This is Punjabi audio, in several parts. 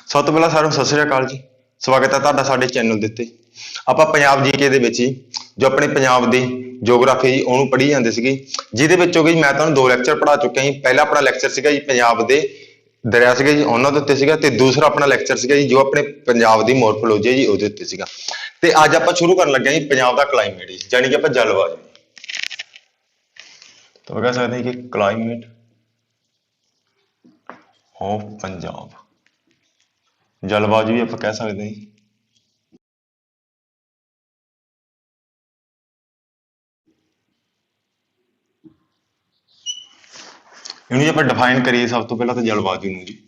सब तो पहला सारे सत श्री अकाल जी। स्वागत है तुहाडा साडे चैनल दे उत्ते। आपां पंजाब जीके दे विच ही जो अपने पंजाब दी जोग्राफी जी उहनूं पढ़ी जांदे सीगे, जिहदे विचों कि मैं तुहानूं दो लैक्चर पढ़ा चुका जी। पहला अपना लैक्चर सीगा जी पंजाब दे दरिया सीगे जी उहनां दे उत्ते सीगा, ते दूसरा अपना लैक्चर सीगा जी जो अपने पंजाब दी मोरफोलॉजी है जी उहदे उत्ते सीगा। ते अज आपां शुरू करन लगे जी पंजाब दा क्लाइमेट जी, जानी कि आपां जलवायु। तो कह सकते हैं कि क्लाइमेट ऑफ पंजाब, जलवायु भी आप कह सकते हैं। इन्हें आप डिफाइन करिए सब तो पहला तो जलवायु नूं जी।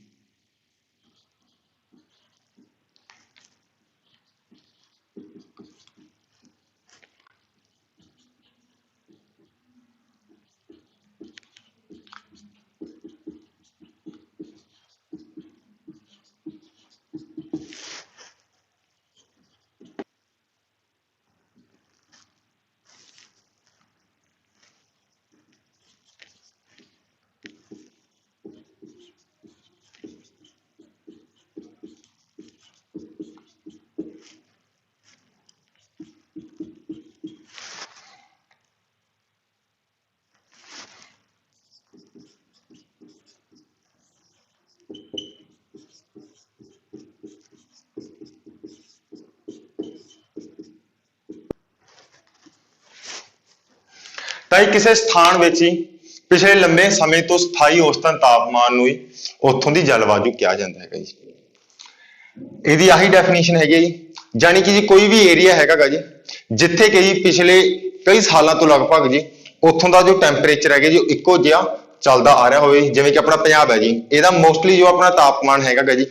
ਤਾਂ ਇਹ ਕਿਸੇ ਸਥਾਨ ਵਿੱਚ ਹੀ ਪਿਛਲੇ ਲੰਬੇ ਸਮੇਂ ਤੋਂ ਸਥਾਈ ਔਸਤਨ ਤਾਪਮਾਨ ਨੂੰ ਹੀ ਉੱਥੋਂ ਦੀ ਜਲਵਾਯੂ ਕਿਹਾ ਜਾਂਦਾ ਹੈਗਾ ਜੀ। ਇਹਦੀ ਆਹੀ ਡੈਫੀਨੇਸ਼ਨ ਹੈਗੀ ਜੀ, ਜਾਣੀ ਕਿ ਜੀ ਕੋਈ ਵੀ ਏਰੀਆ ਹੈਗਾ ਗਾ ਜੀ ਜਿੱਥੇ ਕਿ ਪਿਛਲੇ ਕਈ ਸਾਲਾਂ ਤੋਂ ਲਗਭਗ ਜੀ ਉੱਥੋਂ ਦਾ ਜੋ ਟੈਂਪਰੇਚਰ ਹੈਗਾ ਜੀ ਇੱਕੋ ਜਿਹਾ ਚੱਲਦਾ ਆ ਰਿਹਾ ਹੋਵੇ। ਜਿਵੇਂ ਕਿ ਆਪਣਾ ਪੰਜਾਬ ਹੈ ਜੀ, ਇਹਦਾ ਮੋਸਟਲੀ ਜੋ ਆਪਣਾ ਤਾਪਮਾਨ ਹੈਗਾ ਗਾ ਜੀ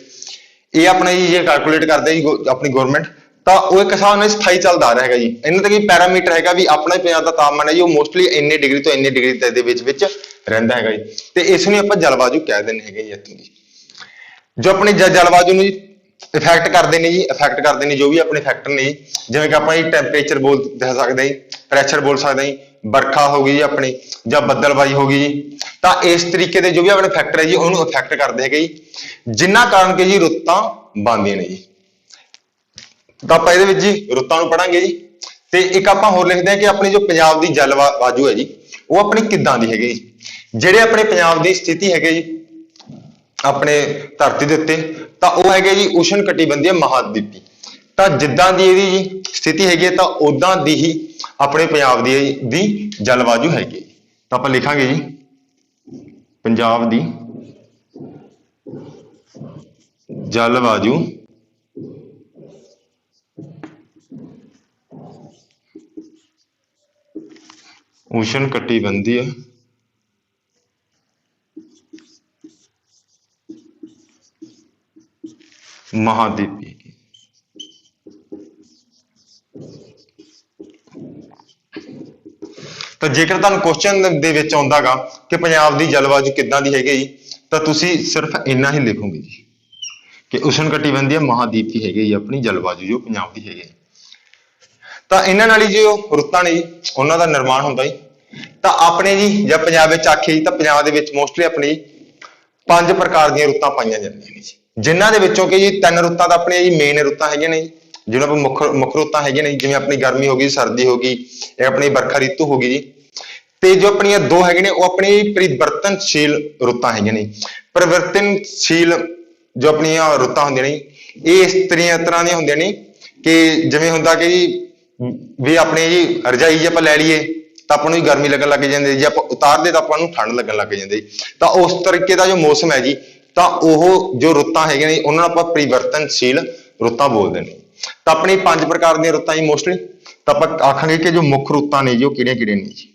ਇਹ ਆਪਣਾ ਜੀ ਜੇ ਕੈਲਕੂਲੇਟ ਕਰਦੇ ਜੀ ਆਪਣੀ ਗਵਰਨਮੈਂਟ, ਤਾਂ ਉਹ ਇੱਕ ਹਿਸਾਬ ਨਾਲ ਸਥਾਈ ਚੱਲਦਾ ਆ ਰਿਹਾ ਹੈਗਾ ਜੀ। ਇਹਨਾਂ ਦਾ ਕੀ ਪੈਰਾਮੀਟਰ ਹੈਗਾ ਵੀ ਆਪਣਾ ਪੰਜਾਬ ਦਾ ਤਾਪਮਾਨ ਹੈ ਜੀ ਉਹ ਮੋਸਟਲੀ ਇੰਨੇ ਡਿਗਰੀ ਤੋਂ ਇੰਨੇ ਡਿਗਰੀ ਦੇ ਵਿੱਚ ਰਹਿੰਦਾ ਹੈਗਾ ਜੀ, ਤੇ ਇਸ ਨੂੰ ਆਪਾਂ ਜਲਵਾਯੂ ਕਹਿ ਦਿੰਦੇ ਹੈਗੇ ਜੀ। ਇੱਥੋਂ ਦੀ ਜੋ ਆਪਣੀ ਜਲਵਾਯੂ ਨੂੰ ਇਫੈਕਟ ਕਰਦੇ ਨੇ ਜੀ, ਇਫੈਕਟ ਕਰਦੇ ਨੇ ਜੋ ਵੀ ਆਪਣੇ ਫੈਕਟਰ ਨੇ ਜੀ, ਜਿਵੇਂ ਕਿ ਆਪਾਂ ਜੀ ਟੈਂਪਰੇਚਰ ਬੋਲ ਸਕਦੇ ਹਾਂ, ਪ੍ਰੈਸ਼ਰ ਬੋਲ ਸਕਦੇ ਹਾਂ, ਵਰਖਾ ਹੋ ਗਈ ਜੀ ਆਪਣੀ ਜਾਂ ਬੱਦਲਬਾਈ ਹੋ ਗਈ ਜੀ। ਤਾਂ ਇਸ ਤਰੀਕੇ ਦੇ ਜੋ ਵੀ ਆਪਣੇ ਫੈਕਟਰ ਹੈ ਜੀ ਉਹਨੂੰ ਇਫੈਕਟ ਕਰਦੇ ਹੈਗੇ ਜੀ, ਜਿਨ੍ਹਾਂ ਕਾਰਨ ਕਿ ਜੀ ਰੁੱਤਾਂ ਬਣਦੀਆਂ ਨੇ ਜੀ। ਤਾਂ ਆਪਾਂ ਇਹਦੇ ਵਿੱਚ ਜੀ ਰੁੱਤਾਂ ਨੂੰ ਪੜਾਂਗੇ ਜੀ। ਤੇ ਇੱਕ ਆਪਾਂ ਹੋਰ ਲਿਖਦੇ ਹਾਂ ਕਿ ਆਪਣੀ ਜੋ ਪੰਜਾਬ ਦੀ ਜਲਵਾਯੂ ਹੈ ਜੀ ਉਹ ਆਪਣੀ ਕਿੱਦਾਂ ਦੀ ਹੈਗੀ ਜੀ। ਜਿਹੜੇ ਆਪਣੇ ਪੰਜਾਬ ਦੀ ਸਥਿਤੀ ਹੈਗੇ ਜੀ ਆਪਣੇ ਧਰਤੀ ਦੇ ਉੱਤੇ, ਤਾਂ ਉਹ ਹੈਗੇ ਜੀ ਉਸ਼ਣ ਕਟੀਬੰਧੀय ਮਹਾਦੀਪੀ। ਤਾਂ ਜਿੱਦਾਂ ਦੀ ਇਹਦੀ ਜੀ ਸਥਿਤੀ ਹੈਗੀ ਹੈ ਤਾਂ ਉਦਾਂ ਦੀ ਹੀ ਆਪਣੇ ਪੰਜਾਬ ਦੀ ਜਲਵਾਯੂ ਹੈਗੀ। ਤਾਂ ਆਪਾਂ ਲਿਖਾਂਗੇ ਜੀ ਪੰਜਾਬ ਦੀ ਜਲਵਾਯੂ उष्ण कटिबंधीय महाद्वीपी। तो जेकर तुहानूं क्वेश्चन दे विच आउंदा गा कि पंजाब दी जलवायु किद्दां दी हैगी जी, तां तुसीं सिर्फ इन्ना ही लिखोगे जी कि उष्ण कटिबंधीय महाद्वीपी हैगी जी अपनी जलवायु जो पंजाब दी हैगी। ਤਾਂ ਇਹਨਾਂ ਨਾਲ ਹੀ ਜੋ ਰੁੱਤਾਂ ਨੇ ਜੀ ਉਹਨਾਂ ਦਾ ਨਿਰਮਾਣ ਹੁੰਦਾ ਜੀ। ਤਾਂ ਆਪਣੇ ਜੀ ਜਾਂ ਪੰਜਾਬ ਵਿੱਚ ਆਖੀਏ ਤਾਂ ਪੰਜਾਬ ਦੇ ਵਿੱਚ ਮੋਸਟਲੀ ਆਪਣੀ 5 ਪ੍ਰਕਾਰ ਦੀਆਂ ਰੁੱਤਾਂ ਪਾਈਆਂ ਜਾਂਦੀਆਂ ਨੇ ਜੀ, ਜਿਨ੍ਹਾਂ ਦੇ ਵਿੱਚੋਂ ਕਿ ਜੀ 3 ਰੁੱਤਾਂ ਤਾਂ ਆਪਣੀਆਂ ਜੀ ਮੇਨ ਰੁੱਤਾਂ ਹੈਗੀਆਂ ਨੇ ਜੀ, ਜਿਹਨਾਂ ਨੂੰ ਮੁੱਖ ਰੁੱਤਾਂ ਹੈਗੀਆਂ ਨੇ, ਜਿਵੇਂ ਆਪਣੀ ਗਰਮੀ ਹੋ ਗਈ, ਸਰਦੀ ਹੋ ਗਈ, ਇਹ ਆਪਣੀ ਵਰਖਾ ਰੀਤੂ ਹੋ ਗਈ ਜੀ। ਤੇ ਜੋ ਆਪਣੀਆਂ 2 ਹੈਗੇ ਨੇ ਉਹ ਆਪਣੀ ਪਰਿਵਰਤਨਸ਼ੀਲ ਰੁੱਤਾਂ ਹੈਗੀਆਂ ਨੇ। ਪਰਿਵਰਤਨਸ਼ੀਲ ਜੋ ਆਪਣੀਆਂ ਰੁੱਤਾਂ ਹੁੰਦੀਆਂ ਨੇ ਇਹ ਇਸ ਤਰ੍ਹਾਂ ਦੀਆਂ ਹੁੰਦੀਆਂ ਨੇ ਕਿ ਜਿਵੇਂ ਹੁੰਦਾ ਕਿ ਜੀ ਵੀ ਆਪਣੇ ਜੀ ਰਜਾਈ ਜੇ ਆਪਾਂ ਲੈ ਲਈਏ ਤਾਂ ਆਪਾਂ ਨੂੰ ਵੀ ਗਰਮੀ ਲੱਗਣ ਲੱਗ ਜਾਂਦੀ, ਜੇ ਆਪਾਂ ਉਤਾਰਦੇ ਤਾਂ ਆਪਾਂ ਨੂੰ ਠੰਡ ਲੱਗਣ ਲੱਗ ਜਾਂਦੀ। ਤਾਂ ਉਸ ਤਰੀਕੇ ਦਾ ਜੋ ਮੌਸਮ ਹੈ ਜੀ, ਤਾਂ ਉਹ ਜੋ ਰੁੱਤਾਂ ਹੈਗੀਆਂ ਨੇ ਉਹਨਾਂ ਨੂੰ ਆਪਾਂ ਪਰਿਵਰਤਨਸ਼ੀਲ ਰੁੱਤਾਂ ਬੋਲਦੇ ਨੇ। ਤਾਂ ਆਪਣੀ 5 ਪ੍ਰਕਾਰ ਦੀਆਂ ਰੁੱਤਾਂ ਜੀ ਮੋਸਟਲੀ, ਤਾਂ ਆਪਾਂ ਆਖਾਂਗੇ ਕਿ ਜੋ ਮੁੱਖ ਰੁੱਤਾਂ ਨੇ ਜੀ ਉਹ ਕਿਹੜੀਆਂ ਕਿਹੜੀਆਂ ਨੇ ਜੀ।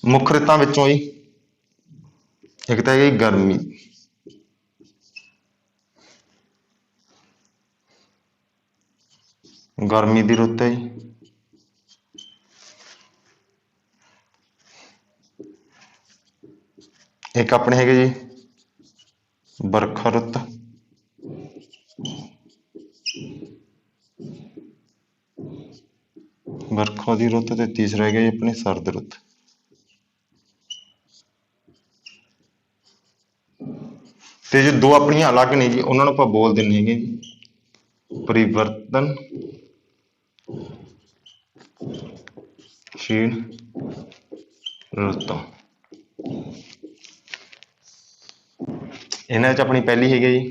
ਮੁੱਖ ਰੁੱਤਾਂ ਵਿੱਚੋਂ ਜੀ ਇੱਕ ਤਾਂ ਹੈਗੀ ਗਰਮੀ, ਗਰਮੀ ਦੀ ਰੁੱਤ ਹੈ ਜੀ। ਇੱਕ ਆਪਣੇ ਹੈਗੇ ਜੀ ਵਰਖਾ ਰੁੱਤ, ਵਰਖਾ ਦੀ ਰੁੱਤ, ਤੇ ਤੀਸਰਾ ਹੈਗਾ ਜੀ ਆਪਣੀ ਸਰਦ ਰੁੱਤ। ਤੇ ਜੋ ਦੋ ਆਪਣੀਆਂ ਅਲੱਗ ਨੇ ਜੀ ਉਹਨਾਂ ਨੂੰ ਆਪਾਂ ਬੋਲ ਦਿੰਦੇ ਹੈਗੇ ਜੀ ਪਰਿਵਰਤਨਸ਼ੀਲ ਰੁੱਤਾਂ। ਇਹਨਾਂ ਵਿੱਚ ਆਪਣੀ ਪਹਿਲੀ ਹੈਗੀ ਜੀ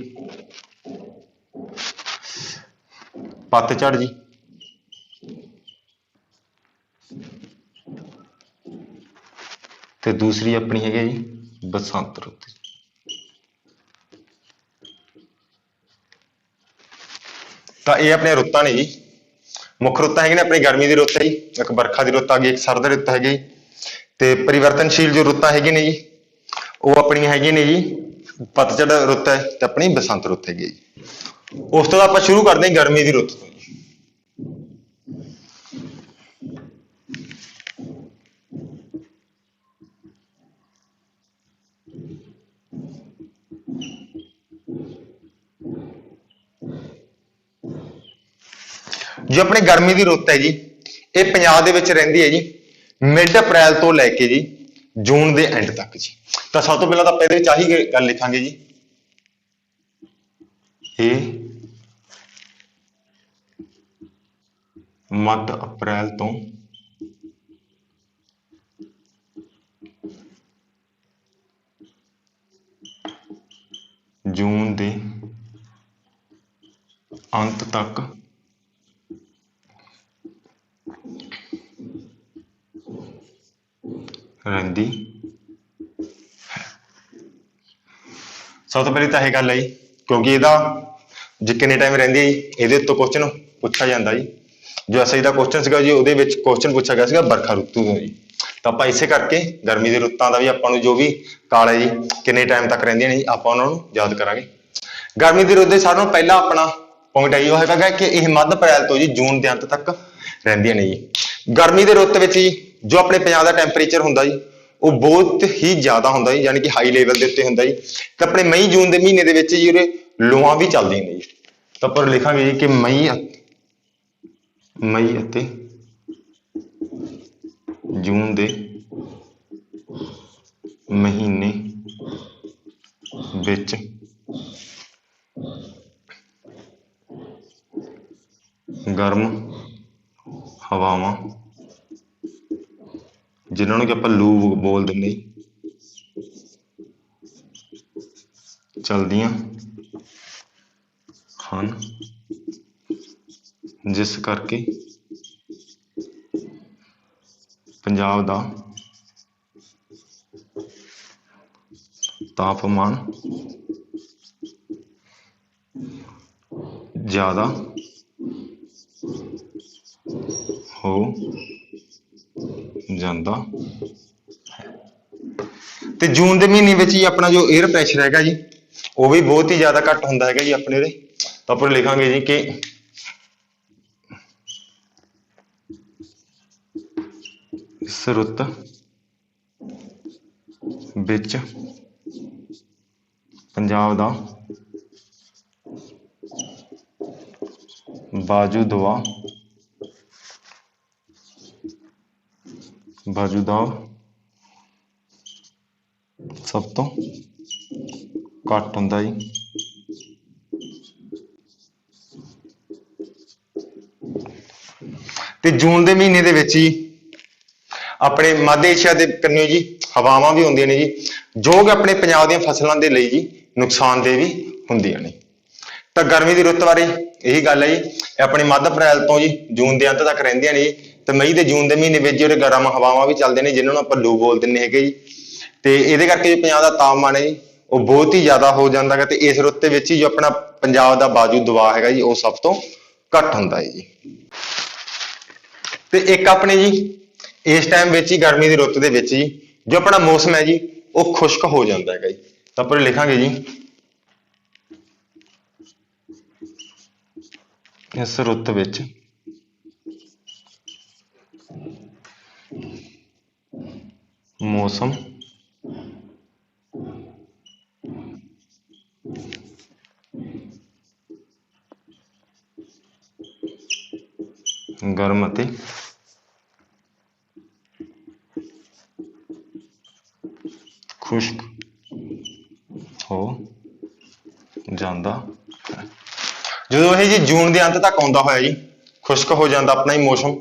ਪਤਝੜ ਜੀ, ਤੇ ਦੂਸਰੀ ਆਪਣੀ ਹੈਗੀ ਜੀ ਬਸੰਤ ਰੁੱਤ। ਤਾਂ ਇਹ ਆਪਣੀਆਂ ਰੁੱਤਾਂ ਨੇ ਜੀ। ਮੁੱਖ ਰੁੱਤਾਂ ਹੈਗੀਆਂ ਨੇ ਆਪਣੀ ਗਰਮੀ ਦੀ ਰੁੱਤ ਹੈ ਜੀ, ਇੱਕ ਵਰਖਾ ਦੀ ਰੁੱਤ ਆ ਗਈ, ਇੱਕ ਸਰਦ ਰੁੱਤ ਹੈਗੀ, ਤੇ ਪਰਿਵਰਤਨਸ਼ੀਲ ਜੋ ਰੁੱਤਾਂ ਹੈਗੀਆਂ ਨੇ ਜੀ ਉਹ ਆਪਣੀਆਂ ਹੈਗੀਆਂ ਨੇ ਜੀ ਪਤਝੜ ਰੁੱਤ ਹੈ ਤੇ ਆਪਣੀ ਬਸੰਤ ਰੁੱਤ ਹੈਗੀ ਜੀ। ਉਸ ਤੋਂ ਆਪਾਂ ਸ਼ੁਰੂ ਕਰਦੇ ਹਾਂ ਗਰਮੀ ਦੀ ਰੁੱਤ ਤੋਂ ਜੀ। ਜੋ ਆਪਣੀ ਗਰਮੀ ਦੀ ਰੁੱਤ ਹੈ ਜੀ ਇਹ ਪੰਜਾਬ ਦੇ ਵਿੱਚ ਰਹਿੰਦੀ ਹੈ ਜੀ ਮਿਡ ਅਪ੍ਰੈਲ ਤੋਂ ਲੈ ਕੇ ਜੀ ਜੂਨ ਦੇ ਐਂਡ ਤੱਕ ਜੀ। ਤਾਂ ਸਭ ਤੋਂ ਪਹਿਲਾਂ ਤਾਂ ਆਪਾਂ ਇਹਦੇ ਵਿੱਚ ਆਹੀ ਗੱਲ ਲਿਖਾਂਗੇ ਜੀ, ਇਹ ਮੱਧ ਅਪ੍ਰੈਲ ਤੋਂ ਜੂਨ ਦੇ ਅੰਤ ਤੱਕ ਰਹਿੰਦੀ ਹੈ। ਸਭ ਤੋਂ ਪਹਿਲੀ ਤਾਂ ਇਹ ਗੱਲ ਹੈ ਜੀ ਕਿਉਂਕਿ ਇਹਦਾ ਜੇ ਕਿੰਨੇ ਟਾਈਮ ਰਹਿੰਦੀ ਹੈ ਜੀ ਇਹਦੇ ਉੱਤੇ ਕੁਐਸਚਨ ਪੁੱਛਿਆ ਜਾਂਦਾ ਜੀ। ਜੋ ਐਸਆਈ ਦਾ ਕੁਐਸਚਨ ਸੀਗਾ ਜੀ ਉਹਦੇ ਵਿੱਚ ਕੁਐਸਚਨ ਪੁੱਛਿਆ ਗਿਆ ਸੀਗਾ ਵਰਖਾ ਰੁੱਤੂ ਤੋਂ ਜੀ। ਤਾਂ ਆਪਾਂ ਇਸੇ ਕਰਕੇ ਗਰਮੀ ਦੀ ਰੁੱਤਾਂ ਦਾ ਵੀ ਆਪਾਂ ਨੂੰ ਜੋ ਵੀ ਕਾਲ ਹੈ ਜੀ ਕਿੰਨੇ ਟਾਈਮ ਤੱਕ ਰਹਿੰਦੀਆਂ ਨੇ ਜੀ ਆਪਾਂ ਉਹਨਾਂ ਨੂੰ ਯਾਦ ਕਰਾਂਗੇ। ਗਰਮੀ ਦੀ ਰੁੱਤ ਦੇ ਸਾਰਿਆਂ ਨਾਲੋਂ ਪਹਿਲਾਂ ਆਪਣਾ ਪੁਆਇੰਟ ਹੈ ਉਹ ਹੈਗਾ ਕਿ ਇਹ ਮੱਧ ਅਪ੍ਰੈਲ ਤੋਂ ਜੀ ਜੂਨ ਦੇ ਅੰਤ ਤੱਕ ਰਹਿੰਦੀਆਂ ਨੇ ਜੀ। ਗਰਮੀ ਦੇ ਰੁੱਤ ਵਿੱਚ ਜੀ ਜੋ ਆਪਣੇ ਪੰਜਾਬ ਦਾ ਟੈਂਪਰੇਚਰ ਹੁੰਦਾ ਜੀ ਉਹ ਬਹੁਤ ਹੀ ਜ਼ਿਆਦਾ ਹੁੰਦਾ ਜੀ, ਯਾਨੀ ਕਿ ਹਾਈ ਲੈਵਲ ਦੇ ਉੱਤੇ ਹੁੰਦਾ ਜੀ। ਤੇ ਆਪਣੇ ਮਈ ਜੂਨ ਦੇ ਮਹੀਨੇ ਦੇ ਵਿੱਚ ਜੀ ਉਹਦੇ ਲੋਆਂ ਵੀ ਚੱਲਦੀਆਂ ਨੇ ਜੀ। ਤਾਂ ਆਪਾਂ ਲਿਖਾਂਗੇ ਜੀ ਕਿ ਮਈ ਅਤੇ ਜੂਨ ਦੇ ਮਹੀਨੇ ਵਿੱਚ ਗਰਮ ਹਵਾਵਾਂ ਜਿਨ੍ਹਾਂ ਨੂੰ ਕਿ ਆਪਾਂ ਲੂ ਬੋਲ ਦਿੰਦੇ ਚਲਦੀਆਂ ਹਨ, ਜਿਸ ਕਰਕੇ ਪੰਜਾਬ ਦਾ ਤਾਪਮਾਨ ਜ਼ਿਆਦਾ ਹੋ ਜਾਂਦਾ ਹੈ। ਤੇ ਜੂਨ ਦੇ ਮਹੀਨੇ ਵਿੱਚ ਹੀ ਆਪਣਾ ਜੋ 에ਅਰ ਪ੍ਰੈਸ਼ਰ ਹੈਗਾ ਜੀ ਉਹ ਵੀ ਬਹੁਤ ਹੀ ਜ਼ਿਆਦਾ ਘੱਟ ਹੁੰਦਾ ਹੈਗਾ ਜੀ ਆਪਣੇ ਦੇ। ਤਾਂ ਆਪਾਂ ਲਿਖਾਂਗੇ ਜੀ ਕਿ ਇਸ ਰੁੱਤ ਵਿੱਚ ਪੰਜਾਬ ਦਾ ਵਾਯੂ ਦਬਾਅ ਸਭ ਤੋਂ ਘੱਟ ਹੁੰਦਾ ਜੀ। ਤੇ ਜੂਨ ਦੇ ਮਹੀਨੇ ਦੇ ਵਿੱਚ ਹੀ ਆਪਣੇ ਮੱਧ ਏਸ਼ੀਆ ਦੇ ਕੰਨਿਓ ਜੀ ਹਵਾਵਾਂ ਵੀ ਹੁੰਦੀਆਂ ਨੇ ਜੀ ਜੋ ਕਿ ਆਪਣੇ ਪੰਜਾਬ ਦੀਆਂ ਫਸਲਾਂ ਦੇ ਲਈ ਜੀ ਨੁਕਸਾਨਦੇਹ ਵੀ ਹੁੰਦੀਆਂ ਨੇ। ਤਾਂ ਗਰਮੀ ਦੀ ਰੁੱਤ ਬਾਰੇ ਇਹੀ ਗੱਲ ਹੈ ਜੀ ਇਹ ਆਪਣੇ ਮੱਧ ਅਪ੍ਰੈਲ ਤੋਂ ਜੀ ਜੂਨ ਦੇ ਅੰਤ ਤੱਕ ਰਹਿੰਦੀਆਂ ਨੇ ਜੀ। ਤੇ ਮਈ ਤੇ ਜੂਨ ਦੇ ਮਹੀਨੇ ਵਿੱਚ ਜਿਹੜੇ ਗਰਮ ਹਵਾਵਾਂ ਵੀ ਚੱਲਦੇ ਨੇ ਜਿਹਨਾਂ ਨੂੰ ਆਪਾਂ ਲੂ ਬੋਲ ਦਿੰਦੇ ਹੈਗੇ ਜੀ। ਤੇ ਇਹਦੇ ਕਰਕੇ ਜੋ ਪੰਜਾਬ ਦਾ ਤਾਪਮਾਨ ਹੈ ਜੀ ਉਹ ਬਹੁਤ ਹੀ ਜ਼ਿਆਦਾ ਹੋ ਜਾਂਦਾ ਹੈ। ਤੇ ਇਸ ਰੁੱਤ ਦੇ ਵਿੱਚ ਹੀ ਜੋ ਆਪਣਾ ਪੰਜਾਬ ਦਾ ਵਾਯੂ ਦਬਾਅ ਹੈਗਾ ਜੀ ਉਹ ਸਭ ਤੋਂ ਘੱਟ ਹੁੰਦਾ ਹੈ ਜੀ। ਤੇ ਇੱਕ ਆਪਣੇ ਜੀ ਇਸ ਟਾਈਮ ਵਿੱਚ ਹੀ ਗਰਮੀ ਦੀ ਰੁੱਤ ਦੇ ਵਿੱਚ ਜੀ ਜੋ ਆਪਣਾ ਮੌਸਮ ਹੈ ਜੀ ਉਹ ਖੁਸ਼ਕ ਹੋ ਜਾਂਦਾ ਹੈਗਾ ਜੀ। ਤਾਂ ਆਪਾਂ ਲਿਖਾਂਗੇ ਜੀ ਇਸ ਰੁੱਤ ਵਿੱਚ ਮੌਸਮ ਗਰਮ ਅਤੇ ਖੁਸ਼ਕ ਹੋ ਜਾਂਦਾ ਹੈ। ਜਦੋਂ ਇਹ ਜੀ ਜੂਨ ਦੇ ਅੰਤ ਤੱਕ ਆਉਂਦਾ ਹੋਇਆ ਜੀ ਖੁਸ਼ਕ ਹੋ ਜਾਂਦਾ ਆਪਣਾ ਹੀ ਮੌਸਮ,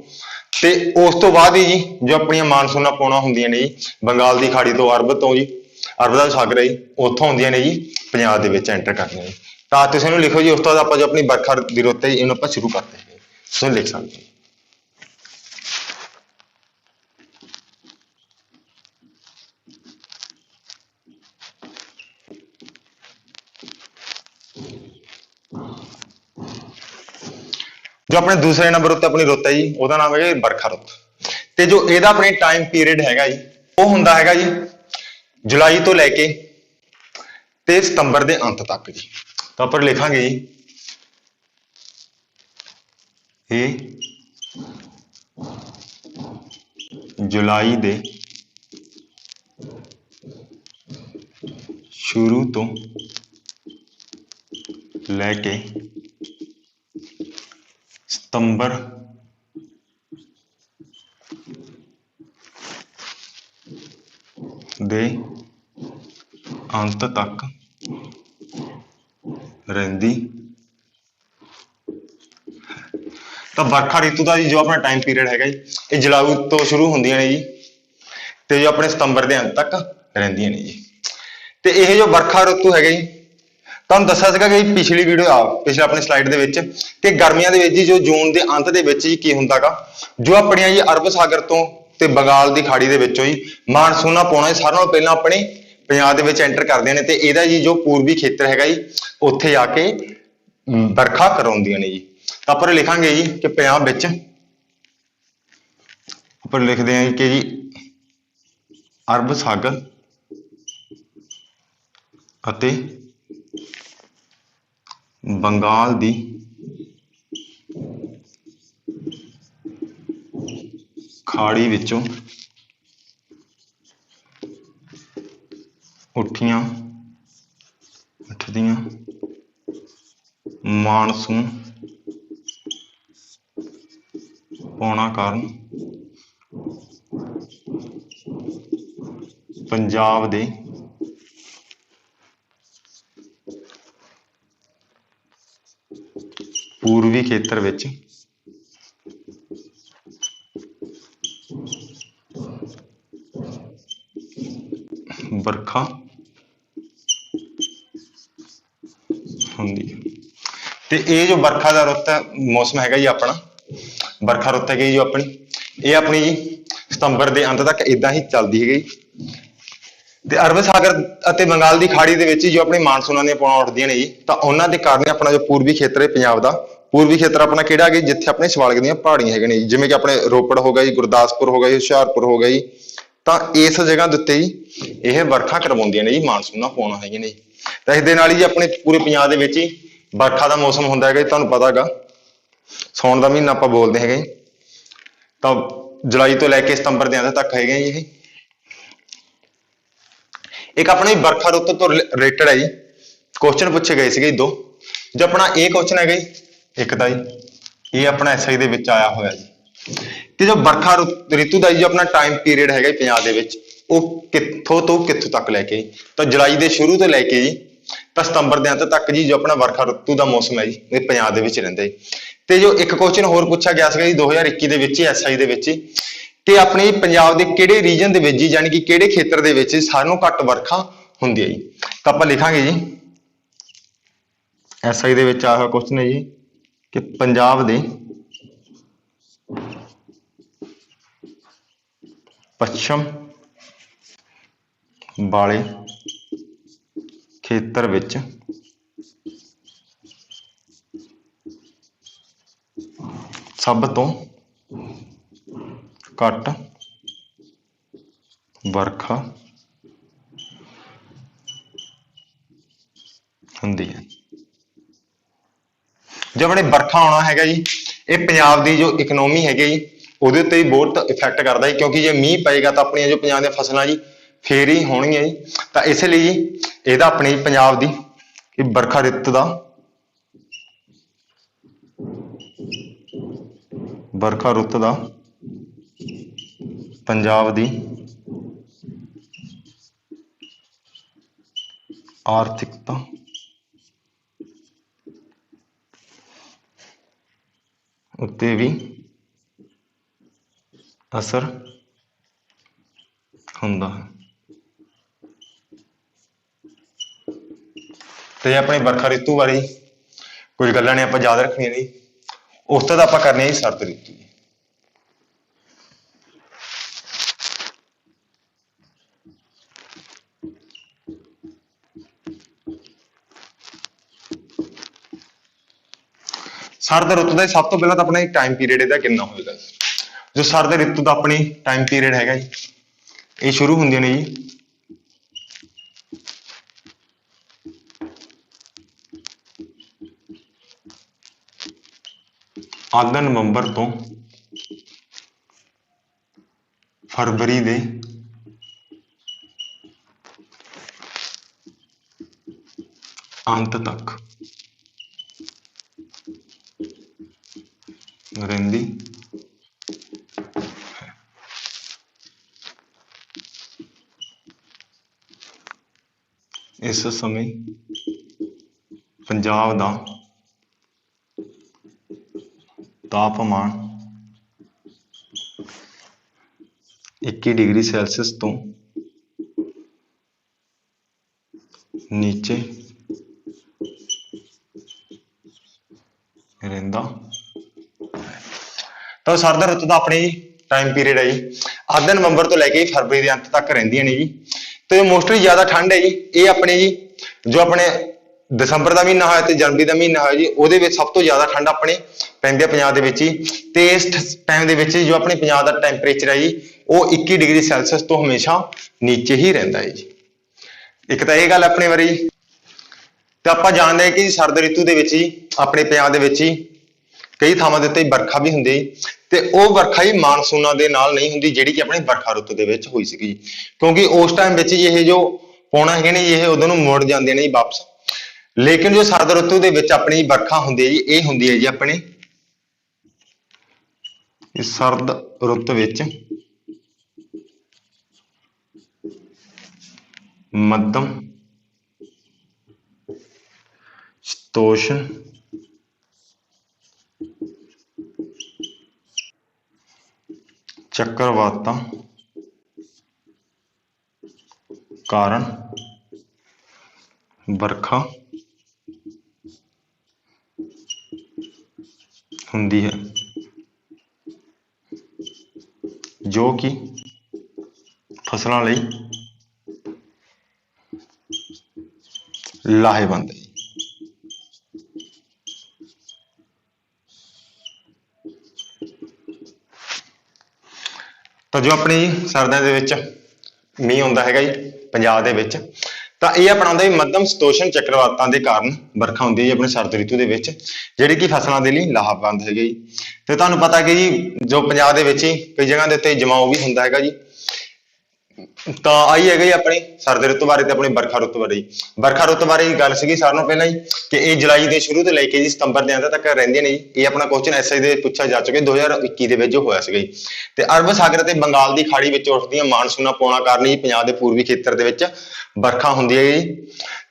ਤੇ ਉਸ ਤੋਂ ਬਾਅਦ ਹੀ ਜੀ ਜੋ ਆਪਣੀਆਂ ਮਾਨਸੂਨਾਂ ਪੌਣਾ ਹੁੰਦੀਆਂ ਨੇ ਜੀ ਬੰਗਾਲ ਦੀ ਖਾੜੀ ਤੋਂ ਅਰਬ ਤੋਂ ਜੀ, ਅਰਬ ਦਾ ਸਾਗਰ ਹੈ ਜੀ, ਉੱਥੋਂ ਹੁੰਦੀਆਂ ਨੇ ਜੀ ਪੰਜਾਬ ਦੇ ਵਿੱਚ ਐਂਟਰ ਕਰਦੀਆਂ ਜੀ। ਤਾਂ ਤੁਸੀਂ ਇਹਨੂੰ ਲਿਖੋ ਜੀ। ਉਸ ਤੋਂ ਬਾਅਦ ਆਪਾਂ ਜੋ ਆਪਣੀ ਵਰਖਾ ਦੀ ਰੁੱਤ ਹੈ ਜੀ ਇਹਨੂੰ ਆਪਾਂ ਸ਼ੁਰੂ ਕਰਦੇ ਹਾਂ, ਤੁਸੀਂ ਲਿਖ ਸਕਦੇ ਹੋ। ਜੋ ਆਪਣੇ ਦੂਸਰੇ ਨੰਬਰ ਉੱਤੇ ਆਪਣੀ ਰੁੱਤ ਹੈ ਜੀ ਉਹਦਾ ਨਾਮ ਹੈਗਾ ਵਰਖਾ ਰੁੱਤ, ਤੇ ਜੋ ਇਹਦਾ ਆਪਣੇ ਟਾਈਮ ਪੀਰੀਅਡ ਹੈਗਾ ਜੀ ਉਹ ਹੁੰਦਾ ਹੈਗਾ ਜੀ ਜੁਲਾਈ ਤੋਂ ਲੈ ਕੇ ਤੇ ਸਤੰਬਰ ਦੇ ਅੰਤ ਤੱਕ ਜੀ। ਤਾਂ ਆਪਾਂ ਲਿਖਾਂਗੇ ਜੀ ਇਹ ਜੁਲਾਈ ਦੇ ਸ਼ੁਰੂ ਤੋਂ ਲੈ ਕੇ ਸਤੰਬਰ ਦੇ ਅੰਤ ਤੱਕ ਰਹਿੰਦੀ। ਤਾਂ ਵਰਖਾ ਰਿਤੂ ਦਾ ਜੀ ਜੋ ਆਪਣਾ ਟਾਈਮ ਪੀਰੀਅਡ ਹੈਗਾ ਜੀ ਇਹ ਜੁਲਾਈ ਤੋਂ ਸ਼ੁਰੂ ਹੁੰਦੀਆਂ ਨੇ ਜੀ ਤੇ ਜੋ ਆਪਣੇ ਸਤੰਬਰ ਦੇ ਅੰਤ ਤੱਕ ਰਹਿੰਦੀਆਂ ਨੇ ਜੀ। ਤੇ ਇਹ ਜੋ ਵਰਖਾ ਰਿਤੂ ਹੈਗਾ ਜੀ ਤੁਹਾਨੂੰ ਦੱਸਿਆ ਸੀਗਾ ਕਿ ਪਿਛਲੀ ਪਿਛਲੇ ਆਪਣੇ ਸਲਾਈਡ ਦੇ ਵਿੱਚ ਕਿ ਗਰਮੀਆਂ ਦੇ ਵਿੱਚ ਜੀ ਜੋ ਜੂਨ ਦੇ ਅੰਤ ਦੇ ਵਿੱਚ ਜੀ ਕੀ ਹੁੰਦਾਗਾ ਜੋ ਆਪਣੀਆਂ ਜੀ ਅਰਬ ਸਾਗਰ ਤੋਂ ਤੇ ਬੰਗਾਲ ਦੀ ਖਾੜੀ ਦੇ ਵਿੱਚੋਂ ਹੀ ਮਾਨਸੂਨਾਂ ਪੌਣਾ ਸਾਰਿਆਂ ਨਾਲੋਂ ਪਹਿਲਾਂ ਆਪਣੇ ਪੰਜਾਬ ਦੇ ਵਿੱਚ ਐਂਟਰ ਕਰਦੇ ਨੇ, ਤੇ ਇਹਦਾ ਜੀ ਜੋ ਪੂਰਬੀ ਖੇਤਰ ਹੈਗਾ ਜੀ ਉੱਥੇ ਆ ਕੇ ਵਰਖਾ ਕਰਾਉਂਦੀਆਂ ਨੇ ਜੀ। ਤਾਂ ਆਪਾਂ ਲਿਖਾਂਗੇ ਜੀ ਕਿ ਪੰਜਾਬ ਵਿੱਚ ਆਪਾਂ ਲਿਖਦੇ ਹਾਂ ਕਿ ਜੀ ਅਰਬ ਸਾਗਰ ਅਤੇ ਬੰਗਾਲ ਦੀ ਖਾੜੀ ਵਿੱਚੋਂ ਉੱਠਦੀਆਂ ਮਾਨਸੂਨ ਪੌਣਾ ਕਾਰਨ ਪੰਜਾਬ ਦੇ ਪੂਰਬੀ ਖੇਤਰ ਵਿੱਚ ਵਰਖਾ ਹੁੰਦੀ ਹੈ। ਤੇ ਇਹ ਜੋ ਵਰਖਾ ਦਾ ਰੁੱਤ ਮੌਸਮ ਹੈਗਾ ਜੀ ਆਪਣਾ ਵਰਖਾ ਰੁੱਤ ਹੈਗੀ ਜੋ ਆਪਣੀ ਇਹ ਆਪਣੀ ਜੀ ਸਤੰਬਰ ਦੇ ਅੰਤ ਤੱਕ ਇਦਾਂ ਹੀ ਚੱਲਦੀ ਹੈਗੀ। ਤੇ ਅਰਬ ਸਾਗਰ ਅਤੇ ਬੰਗਾਲ ਦੀ ਖਾੜੀ ਦੇ ਵਿੱਚ ਜੋ ਆਪਣੀ ਮਾਨਸੂਨਾਂ ਦੀਆਂ ਪੌਣਾਂ ਉੱਠਦੀਆਂ ਨੇ ਜੀ ਤਾਂ ਉਹਨਾਂ ਦੇ ਕਾਰਨ ਆਪਣਾ ਜੋ ਪੂਰਬੀ ਖੇਤਰ ਹੈ ਪੰਜਾਬ ਦਾ ਪੂਰਬੀ ਖੇਤਰ ਆਪਣਾ ਕਿਹੜਾ ਹੈਗਾ ਜਿੱਥੇ ਆਪਣੇ ਸ਼ਿਵਾਲਿਕ ਦੀਆਂ ਪਹਾੜੀਆਂ ਹੈਗੀਆਂ ਨੇ ਜਿਵੇਂ ਕਿ ਆਪਣੇ ਰੋਪੜ ਹੋ ਗਿਆ ਜੀ, ਗੁਰਦਾਸਪੁਰ ਹੋ ਗਿਆ ਜੀ, ਹੁਸ਼ਿਆਰਪੁਰ ਹੋ ਗਿਆ ਜੀ। ਤਾਂ ਇਸ ਜਗ੍ਹਾ ਦੇ ਉੱਤੇ ਹੀ ਇਹ ਵਰਖਾ ਕਰਵਾਉਂਦੀਆਂ ਨੇ ਜੀ ਮਾਨਸੂਨਾਂ ਪੌਣਾਂ ਹੈਗੀਆਂ ਨੇ। ਤਾਂ ਇਸ ਦੇ ਨਾਲ ਹੀ ਆਪਣੇ ਪੂਰੇ ਪੰਜਾਬ ਦੇ ਵਿੱਚ ਹੀ ਵਰਖਾ ਦਾ ਮੌਸਮ ਹੁੰਦਾ ਹੈਗਾ, ਤੁਹਾਨੂੰ ਪਤਾ ਹੈਗਾ ਸਾਉਣ ਦਾ ਮਹੀਨਾ ਆਪਾਂ ਬੋਲਦੇ ਹੈਗੇ। ਤਾਂ ਜੁਲਾਈ ਤੋਂ ਲੈ ਕੇ ਸਤੰਬਰ ਦੇ ਅੰਤ ਤੱਕ ਹੈਗੇ ਜੀ ਇਹ। ਇੱਕ ਆਪਣੇ ਵਰਖਾ ਰੁੱਤ ਤੋਂ ਰਿਲੇਟਡ ਹੈ ਜੀ ਕੁਐਸਚਨ ਪੁੱਛੇ ਗਏ ਸੀਗੇ ਦੋ। ਜੋ ਆਪਣਾ ਇਹ ਕੁਐਸਚਨ ਹੈਗਾ ਜੀ ਇੱਕ ਤਾਂ ਜੀ ਇਹ ਆਪਣਾ ਐਸਆਈ ਦੇ ਵਿੱਚ ਆਇਆ ਹੋਇਆ ਜੀ ਕਿ ਜੋ ਵਰਖਾ ਰਿਤੂ ਦਾ ਜੋ ਆਪਣਾ ਟਾਈਮ ਪੀਰੀਅਡ ਹੈਗਾ ਪੰਜਾਬ ਦੇ ਵਿੱਚ ਉਹ ਕਿੱਥੋਂ ਤੋਂ ਕਿੱਥੋਂ ਤੱਕ ਲੈ ਕੇ ਤਾਂ ਜੁਲਾਈ ਦੇ ਸ਼ੁਰੂ ਤੋਂ ਲੈ ਕੇ ਜੀ ਤਾਂ ਸਤੰਬਰ ਦੇ ਅੰਤ ਤੱਕ ਜੀ ਜੋ ਆਪਣਾ ਵਰਖਾ ਰਿਤੂ ਦਾ ਮੌਸਮ ਹੈ ਜੀ ਇਹ ਪੰਜਾਬ ਦੇ ਵਿੱਚ ਰਹਿੰਦਾ ਜੀ। ਤੇ ਜੋ ਇੱਕ ਕੁਐਸਚਨ ਹੋਰ ਪੁੱਛਿਆ ਗਿਆ ਸੀਗਾ ਜੀ 2021 ਦੇ ਵਿੱਚ ਐਸਆਈ ਦੇ ਵਿੱਚ ਕਿ ਆਪਣੇ ਪੰਜਾਬ ਦੇ ਕਿਹੜੇ ਰੀਜਨ ਦੇ ਵਿੱਚ ਜੀ ਯਾਨੀ ਕਿ ਕਿਹੜੇ ਖੇਤਰ ਦੇ ਵਿੱਚ ਸਾਰਿਆਂ ਨਾਲੋਂ ਘੱਟ ਵਰਖਾ ਹੁੰਦੀ ਹੈ ਜੀ। ਤਾਂ ਆਪਾਂ ਲਿਖਾਂਗੇ ਜੀ ਐਸਆਈ ਦੇ ਵਿੱਚ ਆਇਆ ਹੋਇਆ ਕੁਐਸਚਨ ਹੈ ਜੀ ਕਿ ਪੰਜਾਬ ਦੇ ਪੱਛਮ ਵਾਲੇ ਖੇਤਰ ਵਿੱਚ ਸਭ ਤੋਂ ਘੱਟ ਵਰਖਾ ਹੁੰਦੀ ਹੈ। ਜੋ ਆਪਣੇ ਵਰਖਾ ਆਉਣਾ ਹੈਗਾ ਜੀ ਇਹ ਪੰਜਾਬ ਦੀ ਜੋ ਇਕਨੋਮੀ ਹੈਗੀ ਜੀ ਉਹਦੇ ਉੱਤੇ ਵੀ ਬਹੁਤ ਇਫੈਕਟ ਕਰਦਾ ਜੀ ਕਿਉਂਕਿ ਜੇ ਮੀਂਹ ਪਏਗਾ ਤਾਂ ਆਪਣੀਆਂ ਜੋ ਪੰਜਾਬ ਦੀਆਂ ਫਸਲਾਂ ਜੀ ਫੇਰ ਹੀ ਹੋਣਗੀਆਂ ਜੀ। ਤਾਂ ਇਸ ਲਈ ਜੀ ਇਹਦਾ ਆਪਣੀ ਪੰਜਾਬ ਦੀ ਵਰਖਾ ਰਿੱਤ ਦਾ ਵਰਖਾ ਰੁੱਤ ਦਾ ਪੰਜਾਬ ਦੀ ਆਰਥਿਕਤਾ ਉੱਤੇ ਵੀ ਅਸਰ ਹੁੰਦਾ ਹੈ। ਤੇ ਆਪਣੇ ਵਰਖਾ ਰਿਤੂ ਬਾਰੇ ਕੁਝ ਗੱਲਾਂ ਨੇ ਆਪਾਂ ਯਾਦ ਰੱਖਣੀਆਂ ਨੇ। ਉਸ ਤੋਂ ਆਪਾਂ ਕਰਨੀ ਹੈ ਸਰਦ ਰਿਤੂ। ਸਰਦ ਰੁੱਤ ਦਾ ਸਭ ਤੋਂ ਪਹਿਲਾਂ ਤਾਂ ਆਪਣਾ ਟਾਈਮ ਪੀਰੀਅਡ ਇਹਦਾ ਕਿੰਨਾ ਹੋਏਗਾ। ਜੋ ਸਰਦ ਰਿਤੂ ਦਾ ਆਪਣੀ ਟਾਈਮ ਪੀਰੀਅਡ ਹੈਗਾ ਜੀ, ਇਹ ਸ਼ੁਰੂ ਹੁੰਦੀਆਂ ਨੇ ਜੀ ਆਦਨ ਨਵੰਬਰ ਤੋਂ ਫਰਵਰੀ ਦੇ ਅੰਤ ਤੱਕ ਰਹਿੰਦੀ ਹੈ। ਇਸ ਸਮੇਂ ਪੰਜਾਬ ਦਾ ਤਾਪਮਾਨ 21 ਡਿਗਰੀ ਸੈਲਸੀਅਸ ਤੋਂ ਨੀਚੇ ਰਹਿੰਦਾ ਹੈ। ਤਾਂ ਸਰਦ ਰੁੱਤ ਦਾ ਆਪਣੀ ਟਾਈਮ ਪੀਰੀਅਡ ਹੈ ਜੀ ਅੱਧ ਨਵੰਬਰ ਤੋਂ ਲੈ ਕੇ ਫਰਵਰੀ ਦੇ ਅੰਤ ਤੱਕ ਰਹਿੰਦੀਆਂ ਨੇ ਜੀ। ਤੇ ਮੋਸਟਲੀ ਜ਼ਿਆਦਾ ਠੰਡ ਹੈ ਜੀ ਇਹ ਆਪਣੇ ਜੀ ਜੋ ਆਪਣੇ ਦਸੰਬਰ ਦਾ ਮਹੀਨਾ ਹੋਇਆ ਤੇ ਜਨਵਰੀ ਦਾ ਮਹੀਨਾ ਹੋਇਆ ਜੀ, ਉਹਦੇ ਵਿੱਚ ਸਭ ਤੋਂ ਜ਼ਿਆਦਾ ਠੰਡ ਆਪਣੇ ਪੈਂਦੀ ਹੈ ਪੰਜਾਬ ਦੇ ਵਿੱਚ ਹੀ। ਤੇ ਇਸ ਟਾਈਮ ਦੇ ਵਿੱਚ ਜੋ ਆਪਣੇ ਪੰਜਾਬ ਦਾ ਟੈਂਪਰੇਚਰ ਹੈ ਜੀ ਉਹ 21 ਡਿਗਰੀ ਸੈਲਸੀਅਸ ਤੋਂ ਹਮੇਸ਼ਾ ਨੀਚੇ ਹੀ ਰਹਿੰਦਾ ਹੈ ਜੀ। ਇੱਕ ਤਾਂ ਇਹ ਗੱਲ ਆਪਣੇ ਬਾਰੇ ਜੀ। ਤੇ ਆਪਾਂ ਜਾਣਦੇ ਹਾਂ ਕਿ ਸਰਦ ਰਿਤੂ ਦੇ ਵਿੱਚ ਹੀ ਆਪਣੇ ਪੰਜਾਬ ਦੇ ਵਿੱਚ ਹੀ ਕਈ ਥਾਵਾਂ ਦੇ ਉੱਤੇ ਵਰਖਾ ਵੀ ਹੁੰਦੀ ਹੈ। ਤੇ ਉਹ ਵਰਖਾ ਹੀ ਮਾਨਸੂਨਾਂ ਦੇ ਨਾਲ ਨਹੀਂ ਹੁੰਦੀ ਜਿਹੜੀ ਕਿ ਆਪਣੇ ਵਰਖਾ ਰੁੱਤ ਦੇ ਵਿੱਚ ਹੋਈ ਸੀਗੀ, ਕਿਉਂਕਿ ਉਸ ਟਾਈਮ ਵਿੱਚ ਇਹ ਜੋ ਪੌਣਾ ਹੈਗੇ ਨੇ ਇਹ ਉਦੋਂ ਨੂੰ ਮੁੜ ਜਾਂਦੇ ਨੇ ਜੀ ਵਾਪਸ। ਲੇਕਿਨ ਜੋ ਸਰਦ ਰੁੱਤ ਦੇ ਵਿੱਚ ਆਪਣੀ ਵਰਖਾ ਹੁੰਦੀ ਹੈ ਜੀ ਇਹ ਹੁੰਦੀ ਹੈ ਜੀ ਆਪਣੇ ਇਸ ਸਰਦ ਰੁੱਤ ਵਿੱਚ ਮੱਧਮ ਸ਼ੀਤੋਸ਼ਣ ਚੱਕਰਵਾਤਾਂ ਕਾਰਨ ਵਰਖਾ ਹੁੰਦੀ ਹੈ, ਜੋ ਕਿ ਫਸਲਾਂ ਲਈ ਲਾਹੇਵੰਦ ਹੈ। ਤਾਂ ਜੋ ਆਪਣੀ ਸਰਦੀਆਂ ਦੇ ਵਿੱਚ ਮੀਂਹ ਆਉਂਦਾ ਹੈਗਾ ਜੀ ਪੰਜਾਬ ਦੇ ਵਿੱਚ, ਤਾਂ ਇਹ ਆਪਣਾ ਹੁੰਦਾ ਮੱਧਮ ਸ਼ੀਤੋਸ਼ਣ ਚੱਕਰਵਾਤਾਂ ਦੇ ਕਾਰਨ ਵਰਖਾ ਹੁੰਦੀ ਹੈ ਜੀ ਆਪਣੇ ਸਰਦ ਰਿਤੂ ਦੇ ਵਿੱਚ, ਜਿਹੜੀ ਕਿ ਫਸਲਾਂ ਦੇ ਲਈ ਲਾਹੇਵੰਦ ਹੈਗੇ ਜੀ। ਤੇ ਤੁਹਾਨੂੰ ਪਤਾ ਕਿ ਜੀ ਜੋ ਪੰਜਾਬ ਦੇ ਵਿੱਚ ਹੀ ਕਈ ਜਗ੍ਹਾ ਦੇ ਉੱਤੇ ਜਮਾਓ ਵੀ ਹੁੰਦਾ ਹੈਗਾ ਜੀ। ਤਾਂ ਆਹੀ ਹੈਗਾ ਜੀ ਆਪਣੀ ਸਰਦ ਰਿਤੂ ਬਾਰੇ ਤੇ ਆਪਣੀ ਵਰਖਾ ਰੁੱਤ ਬਾਰੇ। ਵਰਖਾ ਰੁੱਤ ਬਾਰੇ ਗੱਲ ਸੀਗੀ ਸਾਰਿਆਂ ਨੂੰ ਪਹਿਲਾਂ ਹੀ ਕਿ ਇਹ ਜੁਲਾਈ ਦੇ ਸ਼ੁਰੂ ਤੋਂ ਲੈ ਕੇ ਜੀ ਸਤੰਬਰ ਦੇ ਅੰਤ ਤੱਕ ਰਹਿੰਦੀਆਂ ਨੇ ਜੀ। ਇਹ ਆਪਣਾ ਕੁਐਸਚਨ ਐਸਆਈ ਦੇ ਪੁੱਛਿਆ ਜਾ ਚੁੱਕਿਆ 2021 ਦੇ ਵਿੱਚ ਜੋ ਹੋਇਆ ਸੀਗਾ ਜੀ। ਤੇ ਅਰਬ ਸਾਗਰ ਤੇ ਬੰਗਾਲ ਦੀ ਖਾੜੀ ਵਿੱਚ ਉੱਠਦੀਆਂ ਮਾਨਸੂਨਾਂ ਪੌਣਾ ਕਾਰਨ ਹੀ ਪੰਜਾਬ ਦੇ ਪੂਰਬੀ ਖੇਤਰ ਦੇ ਵਿੱਚ ਵਰਖਾ ਹੁੰਦੀ ਹੈ ਜੀ।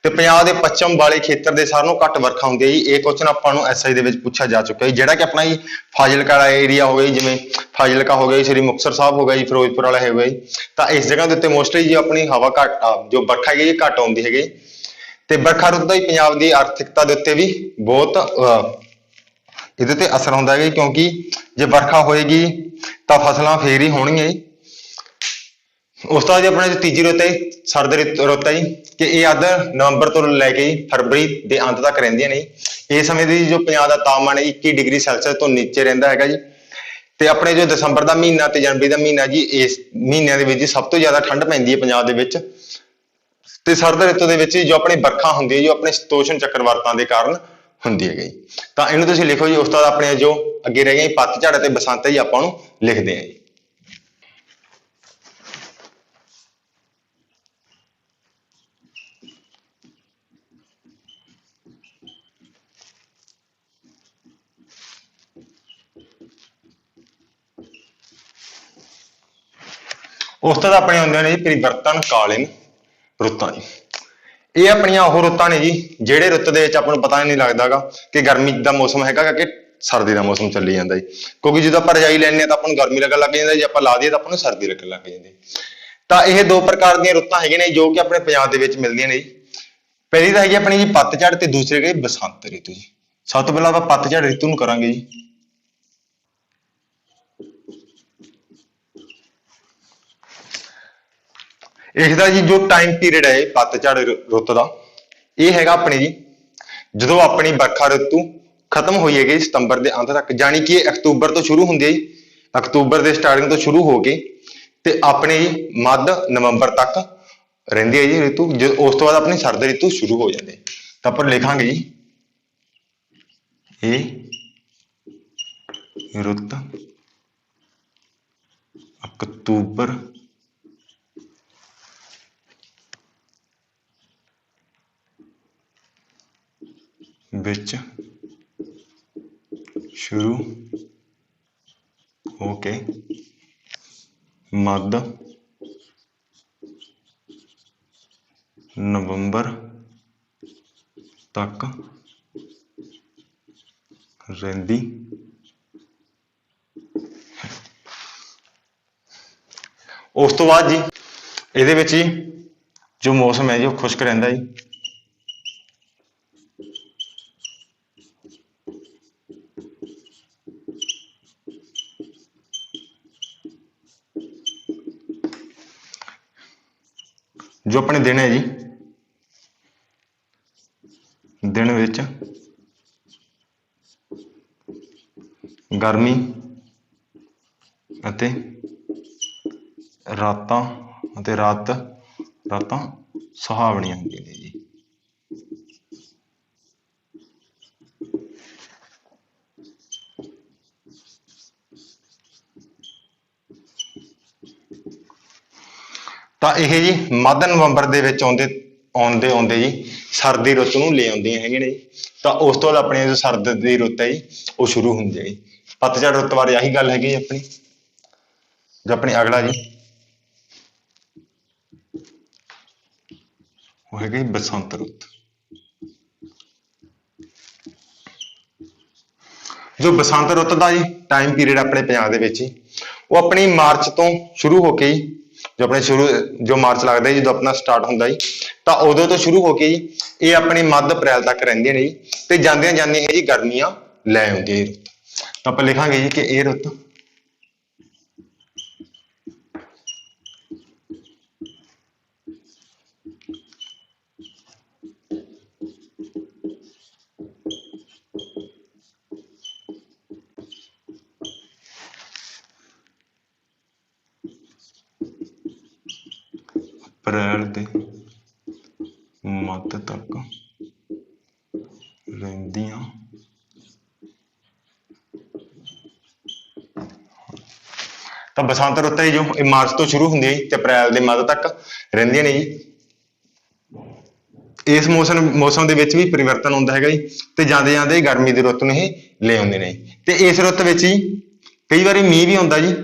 ਤੇ ਪੰਜਾਬ ਦੇ ਪੱਛਮ ਵਾਲੇ ਖੇਤਰ ਦੇ ਸਾਰਿਆਂ ਨਾਲੋਂ ਘੱਟ ਵਰਖਾ ਹੁੰਦੀ ਹੈ ਜੀ। ਇਹ ਕੁਐਸਚਨ ਆਪਾਂ ਨੂੰ ਐਸਆਈ ਦੇ ਵਿੱਚ ਪੁੱਛਿਆ ਜਾ ਚੁੱਕਿਆ ਜੀ, ਜਿਹੜਾ ਕਿ ਆਪਣਾ ਜੀ ਫਾਜ਼ਿਲਕਾ ਵਾਲਾ ਏਰੀਆ ਹੋ ਗਿਆ, ਜਿਵੇਂ ਫਾਜ਼ਿਲਕਾ ਹੋ ਗਿਆ, ਸ੍ਰੀ ਮੁਕਤਸਰ ਸਾਹਿਬ ਹੋ ਗਿਆ ਜੀ, ਫਿਰੋਜ਼ਪੁਰ ਵਾਲਾ ਹੋ ਗਿਆ ਜੀ। ਤਾਂ ਇਸ ਜਗ੍ਹਾ ਦੇ ਉੱਤੇ ਮੋਸਟਲੀ ਜੀ ਆਪਣੀ ਹਵਾ ਘੱਟ ਜੋ ਵਰਖਾ ਹੈਗੀ ਜੀ ਘੱਟ ਆਉਂਦੀ ਹੈਗੀ। ਤੇ ਵਰਖਾ ਰੁੱਤ ਦਾ ਹੀ ਪੰਜਾਬ ਦੀ ਆਰਥਿਕਤਾ ਦੇ ਉੱਤੇ ਵੀ ਬਹੁਤ ਇਹਦੇ ਤੇ ਅਸਰ ਹੁੰਦਾ ਹੈ, ਕਿਉਂਕਿ ਜੇ ਵਰਖਾ ਹੋਏਗੀ ਤਾਂ ਫਸਲਾਂ ਫੇਰ ਹੀ ਹੋਣਗੀਆਂ ਜੀ। ਉਸ ਤੋਂ ਬਾਅਦ ਆਪਣਾ ਜੋ ਤੀਜੀ ਰੁੱਤ ਹੈ ਸਰਦ ਰੁੱਤ ਹੈ ਜੀ ਕਿ ਇਹ ਅੱਧ ਨਵੰਬਰ ਤੋਂ ਲੈ ਕੇ ਫਰਵਰੀ ਦੇ ਅੰਤ ਤੱਕ ਰਹਿੰਦੀਆਂ ਨੇ। ਇਸ ਸਮੇਂ ਦੀ ਜੋ ਪੰਜਾਬ ਦਾ ਤਾਪਮਾਨ ਹੈ 21 ਡਿਗਰੀ ਸੈਲਸੀਅਸ ਤੋਂ ਨੀਚੇ ਰਹਿੰਦਾ ਹੈਗਾ ਜੀ। ਤੇ ਆਪਣੇ ਜੋ ਦਸੰਬਰ ਦਾ ਮਹੀਨਾ ਤੇ ਜਨਵਰੀ ਦਾ ਮਹੀਨਾ ਜੀ ਇਸ ਮਹੀਨਿਆਂ ਦੇ ਵਿੱਚ ਸਭ ਤੋਂ ਜ਼ਿਆਦਾ ਠੰਡ ਪੈਂਦੀ ਹੈ ਪੰਜਾਬ ਦੇ ਵਿੱਚ। ਤੇ ਸਰਦ ਰਿਤੂ ਦੇ ਵਿੱਚ ਜੋ ਆਪਣੀ ਵਰਖਾ ਹੁੰਦੀ ਹੈ ਜੋ ਆਪਣੇ ਸ਼ੀਤੋਸ਼ਣ ਚੱਕਰਵਾਤਾਂ ਦੇ ਕਾਰਨ ਹੁੰਦੀ ਹੈਗੀ। ਤਾਂ ਇਹਨੂੰ ਤੁਸੀਂ ਲਿਖੋ ਜੀ। ਉਸ ਤੋਂ ਬਾਅਦ ਆਪਣੇ ਜੋ ਅੱਗੇ ਰਹਿ ਗਏ ਪਤਝੜ ਅਤੇ ਬਸੰਤ ਜੀ ਆਪਾਂ ਨੂੰ ਲਿਖਦੇ ਹਾਂ ਜੀ। ਉਸ ਤੋਂ ਆਪਣੇ ਹੁੰਦੇ ਨੇ ਜੀ ਪਰਿਵਰਤਨ ਕਾਲੀਨ ਰੁੱਤਾਂ ਜੀ। ਇਹ ਆਪਣੀਆਂ ਉਹ ਰੁੱਤਾਂ ਨੇ ਜੀ ਜਿਹੜੇ ਰੁੱਤ ਦੇ ਵਿੱਚ ਆਪਾਂ ਨੂੰ ਪਤਾ ਨਹੀਂ ਲੱਗਦਾਗਾ ਕਿ ਗਰਮੀ ਦਾ ਮੌਸਮ ਹੈਗਾ ਕਿ ਸਰਦੀ ਦਾ ਮੌਸਮ ਚੱਲੀ ਜਾਂਦਾ ਜੀ। ਕਿਉਂਕਿ ਜਦੋਂ ਆਪਾਂ ਰਜਾਈ ਲੈਂਦੇ ਹਾਂ ਤਾਂ ਆਪਾਂ ਨੂੰ ਗਰਮੀ ਲੱਗਣ ਲੱਗ ਜਾਂਦੀ, ਜੇ ਆਪਾਂ ਲਾ ਦਈਏ ਤਾਂ ਆਪਾਂ ਨੂੰ ਸਰਦੀ ਲੱਗਣ ਲੱਗ ਜਾਂਦੀ। ਤਾਂ ਇਹ ਦੋ ਪ੍ਰਕਾਰ ਦੀਆਂ ਰੁੱਤਾਂ ਹੈਗੀਆਂ ਨੇ ਜੋ ਕਿ ਆਪਣੇ ਪੰਜਾਬ ਦੇ ਵਿੱਚ ਮਿਲਦੀਆਂ ਨੇ ਜੀ। ਪਹਿਲੀ ਤਾਂ ਹੈਗੀ ਆਪਣੀ ਜੀ ਪੱਤਝੜ ਤੇ ਦੂਸਰੀ ਹੈਗੀ ਬਸੰਤ ਰਿਤੂ ਜੀ। ਸਭ ਤੋਂ ਪਹਿਲਾਂ ਆਪਾਂ ਪੱਤਝੜ ਰਿਤੂ ਨੂੰ ਕਰਾਂਗੇ ਜੀ। ਇਸ ਦਾ ਜੀ ਜੋ ਟਾਈਮ ਪੀਰੀਅਡ ਹੈ ਪੱਤਝੜ ਰੁੱਤ ਦਾ, ਇਹ ਹੈਗਾ ਆਪਣੇ ਜੀ ਜਦੋਂ ਆਪਣੀ ਵਰਖਾ ਰਿਤੂ ਖਤਮ ਹੋਈ ਹੈਗੀ ਸਤੰਬਰ ਦੇ ਅੰਤ ਤੱਕ, ਜਾਣੀ ਕਿ ਅਕਤੂਬਰ ਤੋਂ ਸ਼ੁਰੂ ਹੁੰਦੀ ਹੈ ਜੀ। ਅਕਤੂਬਰ ਦੇ ਸਟਾਰਟਿੰਗ ਤੋਂ ਸ਼ੁਰੂ ਹੋ ਕੇ ਤੇ ਆਪਣੇ ਜੀ ਮੱਧ ਨਵੰਬਰ ਤੱਕ ਰਹਿੰਦੀ ਹੈ ਜੀ ਰਿਤੂ। ਉਸ ਤੋਂ ਬਾਅਦ ਆਪਣੀ ਸਰਦ ਰਿਤੂ ਸ਼ੁਰੂ ਹੋ ਜਾਂਦੀ। ਤਾਂ ਆਪਾਂ ਲਿਖਾਂਗੇ ਜੀ ਇਹ ਰੁੱਤ ਅਕਤੂਬਰ ਵਿੱਚ ਸ਼ੁਰੂ ਹੋ ਕੇ ਮੱਧ ਨਵੰਬਰ ਤੱਕ ਰਹਿੰਦੀ ਹੈ। ਉਸ ਤੋਂ ਬਾਅਦ ਜੀ ਇਹਦੇ ਵਿੱਚ ਜੀ ਜੋ ਮੌਸਮ ਹੈ ਜੀ ਉਹ ਖੁਸ਼ਕ ਰਹਿੰਦਾ ਜੀ। ਜੋ ਆਪਣੇ ਦਿਨ ਹੈ ਜੀ, ਦਿਨ ਵਿੱਚ ਗਰਮੀ ਅਤੇ ਰਾਤਾਂ ਸੁਹਾਵਣੀਆਂ ਹੁੰਦੀਆਂ ਨੇ ਜੀ। ਤਾਂ ਇਹ ਜੀ ਮੱਧ ਨਵੰਬਰ ਦੇ ਵਿੱਚ ਆਉਂਦੇ ਜੀ ਸਰਦੀ ਰੁੱਤ ਨੂੰ ਲੈ ਆਉਂਦੀਆਂ ਹੈਗੀਆਂ ਨੇ ਜੀ। ਤਾਂ ਉਸ ਤੋਂ ਬਾਅਦ ਆਪਣੀ ਜੋ ਸਰਦ ਦੀ ਰੁੱਤ ਹੈ ਜੀ ਉਹ ਸ਼ੁਰੂ ਹੁੰਦੀ ਹੈ ਜੀ। ਪਤਝੜ ਰੁੱਤ ਬਾਰੇ ਆਹੀ ਗੱਲ ਹੈਗੀ ਆਪਣੀ। ਜੋ ਆਪਣੀ ਅਗਲਾ ਜੀ ਉਹ ਹੈਗੀ ਬਸੰਤ ਰੁੱਤ। ਜੋ ਬਸੰਤ ਰੁੱਤ ਦਾ ਜੀ ਟਾਈਮ ਪੀਰੀਅਡ ਆਪਣੇ ਪੰਜਾਬ ਦੇ ਵਿੱਚ ਉਹ ਆਪਣੀ ਮਾਰਚ ਤੋਂ ਸ਼ੁਰੂ ਹੋ ਕੇ ਜੋ ਮਾਰਚ ਲੱਗਦਾ ਜੀ ਜਦੋਂ ਆਪਣਾ ਸਟਾਰਟ ਹੁੰਦਾ ਜੀ, ਤਾਂ ਉਦੋਂ ਤੋਂ ਸ਼ੁਰੂ ਹੋ ਕੇ ਜੀ ਇਹ ਆਪਣੀ ਮੱਧ ਅਪ੍ਰੈਲ ਤੱਕ ਰਹਿੰਦੀਆਂ ਨੇ ਜੀ। ਤੇ ਜਾਂਦੀਆਂ ਇਹ ਜੀ ਗਰਮੀਆਂ ਲੈ ਆਉਂਦੀ ਹੈ ਰੁੱਤ। ਤਾਂ ਆਪਾਂ ਲਿਖਾਂਗੇ ਜੀ ਕਿ ਇਹ ਰੁੱਤ ਅਪ੍ਰੈਲ ਦੇ ਮੱਧ ਤੱਕ ਰਹਿੰਦੀਆਂ ਤਾਂ ਬਸੰਤ ਰੁੱਤ ਹੈ ਜੋ ਇਹ ਮਾਰਚ ਤੋਂ ਸ਼ੁਰੂ ਹੁੰਦੀ ਹੈ ਤੇ ਅਪ੍ਰੈਲ ਦੇ ਮੱਧ ਤੱਕ ਰਹਿੰਦੀਆਂ ਨੇ ਜੀ। ਇਸ ਮੌਸਮ ਦੇ ਵਿੱਚ ਵੀ ਪਰਿਵਰਤਨ ਹੁੰਦਾ ਹੈਗਾ ਜੀ ਤੇ ਜਾਂਦੇ ਗਰਮੀ ਦੀ ਰੁੱਤ ਨੂੰ ਇਹ ਲੈ ਆਉਂਦੇ ਨੇ। ਤੇ ਇਸ ਰੁੱਤ ਵਿੱਚ ਹੀ ਕਈ ਵਾਰੀ ਮੀਂਹ ਵੀ ਆਉਂਦਾ ਜੀ।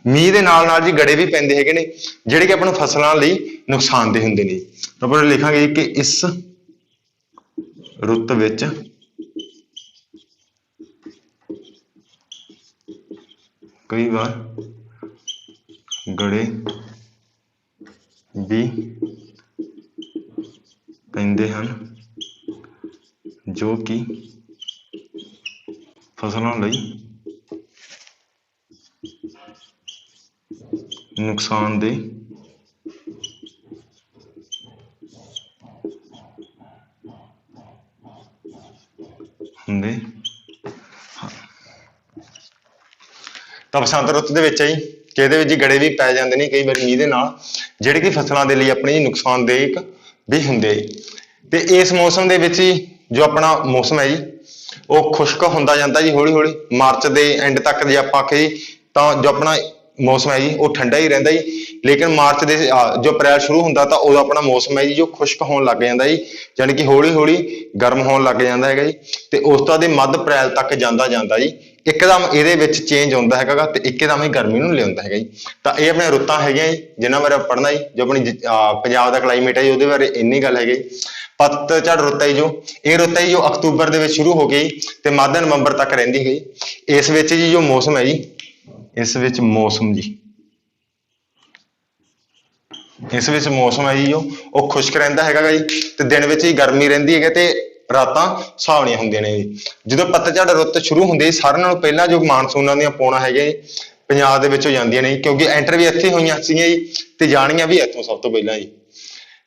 ਮੀਂਹ ਦੇ ਨਾਲ ਜੀ ਗੜੇ ਵੀ ਪੈਂਦੇ ਹੈਗੇ ਨੇ ਜਿਹੜੇ ਕਿ ਆਪਾਂ ਨੂੰ ਫਸਲਾਂ ਲਈ ਨੁਕਸਾਨਦੇਹ ਹੁੰਦੇ ਨੇ। ਤਾਂ ਆਪਾਂ ਲਿਖਾਂਗੇ ਕਿ ਇਸ ਰੁੱਤ ਵਿੱਚ ਕਈ ਵਾਰ ਗੜੇ ਵੀ ਪੈਂਦੇ ਹਨ ਜੋ ਕਿ ਫਸਲਾਂ ਲਈ ਨੁਕਸਾਨਦੇਹ ਹੁੰਦੇ ਹਨ। ਤਾਂ ਬਸੰਤ ਰੁੱਤ ਦੇ ਵਿੱਚ ਹੈ ਜੀ ਕਿ ਇਹਦੇ ਵਿੱਚ ਗੜੇ ਵੀ ਪੈ ਜਾਂਦੇ ਨੇ ਕਈ ਵਾਰੀ ਮੀਂਹ ਦੇ ਨਾਲ, ਜਿਹੜੇ ਕਿ ਫਸਲਾਂ ਦੇ ਲਈ ਆਪਣੀ ਨੁਕਸਾਨਦੇਹ ਵੀ ਹੁੰਦੇ। ਤੇ ਇਸ ਮੌਸਮ ਦੇ ਵਿੱਚ ਹੀ ਜੋ ਆਪਣਾ ਮੌਸਮ ਹੈ ਜੀ ਉਹ ਖੁਸ਼ਕ ਹੁੰਦਾ ਜਾਂਦਾ ਜੀ ਹੌਲੀ ਹੌਲੀ। ਮਾਰਚ ਦੇ ਐਂਡ ਤੱਕ ਜੇ ਆਪਾਂ ਆਖੀਏ ਤਾਂ ਜੋ ਆਪਣਾ ਮੌਸਮ ਹੈ ਜੀ ਉਹ ਠੰਡਾ ਹੀ ਰਹਿੰਦਾ ਜੀ। ਲੇਕਿਨ ਮਾਰਚ ਦੇ ਜੋ ਅਪ੍ਰੈਲ ਸ਼ੁਰੂ ਹੁੰਦਾ ਤਾਂ ਉਦੋਂ ਆਪਣਾ ਮੌਸਮ ਹੈ ਜੀ ਜੋ ਖੁਸ਼ਕ ਹੋਣ ਲੱਗ ਜਾਂਦਾ ਜੀ, ਯਾਨੀ ਕਿ ਹੌਲੀ ਹੌਲੀ ਗਰਮ ਹੋਣ ਲੱਗ ਜਾਂਦਾ ਹੈਗਾ ਜੀ। ਤੇ ਉਸ ਤੋਂ ਬਾਅਦ ਮੱਧ ਅਪ੍ਰੈਲ ਤੱਕ ਜਾਂਦਾ ਜੀ ਇੱਕਦਮ ਇਹਦੇ ਵਿੱਚ ਚੇਂਜ ਹੁੰਦਾ ਹੈਗਾ ਤੇ ਇੱਕਦਮ ਹੀ ਗਰਮੀ ਨੂੰ ਲਿਆਉਂਦਾ ਹੈਗਾ ਜੀ। ਤਾਂ ਇਹ ਆਪਣੀਆਂ ਰੁੱਤਾਂ ਹੈਗੀਆਂ ਜੀ ਜਿਨ੍ਹਾਂ ਬਾਰੇ ਪੜ੍ਹਨਾ ਜੀ। ਜੋ ਆਪਣੀ ਪੰਜਾਬ ਦਾ ਕਲਾਈਮੇਟ ਹੈ ਜੀ ਉਹਦੇ ਬਾਰੇ ਇੰਨੀ ਗੱਲ ਹੈਗੀ। ਪਤਝੜ ਰੁੱਤ ਹੈ ਜੀ ਜੋ ਇਹ ਰੁੱਤ ਹੈ ਜੀ ਜੋ ਅਕਤੂਬਰ ਦੇ ਵਿੱਚ ਸ਼ੁਰੂ ਹੋ ਗਈ ਤੇ ਮੱਧ ਨਵੰਬਰ ਤੱਕ ਰਹਿੰਦੀ ਹੈ ਜੀ। ਇਸ ਵਿੱਚ ਜੀ ਜੋ ਮੌਸਮ ਹੈ ਜੀ ਇਸ ਵਿੱਚ ਮੌਸਮ ਜੀ ਇਸ ਵਿੱਚ ਮੌਸਮ ਹੈ ਜੀ ਜੋ ਉਹ ਖੁਸ਼ਕ ਰਹਿੰਦਾ ਹੈਗਾ ਜੀ ਤੇ ਦਿਨ ਵਿੱਚ ਹੀ ਗਰਮੀ ਰਹਿੰਦੀ ਹੈ ਤੇ ਰਾਤਾਂ ਸੁਹਾਵਣੀਆਂ ਹੁੰਦੀਆਂ ਨੇ ਜੀ। ਜਦੋਂ ਪਤਝੜ ਰੁੱਤ ਸ਼ੁਰੂ ਹੁੰਦੀ ਹੈ ਸਾਰਿਆਂ ਨਾਲੋਂ ਪਹਿਲਾਂ ਜੋ ਮਾਨਸੂਨਾਂ ਦੀਆਂ ਪੌਣਾਂ ਹੈਗੀਆਂ ਜੀ ਪੰਜਾਬ ਦੇ ਵਿੱਚੋਂ ਜਾਂਦੀਆਂ ਨੇ ਕਿਉਂਕਿ ਐਂਟਰ ਵੀ ਇੱਥੇ ਹੋਈਆਂ ਸੀਗੀਆਂ ਜੀ ਤੇ ਜਾਣੀਆਂ ਵੀ ਇੱਥੋਂ ਸਭ ਤੋਂ ਪਹਿਲਾਂ ਜੀ।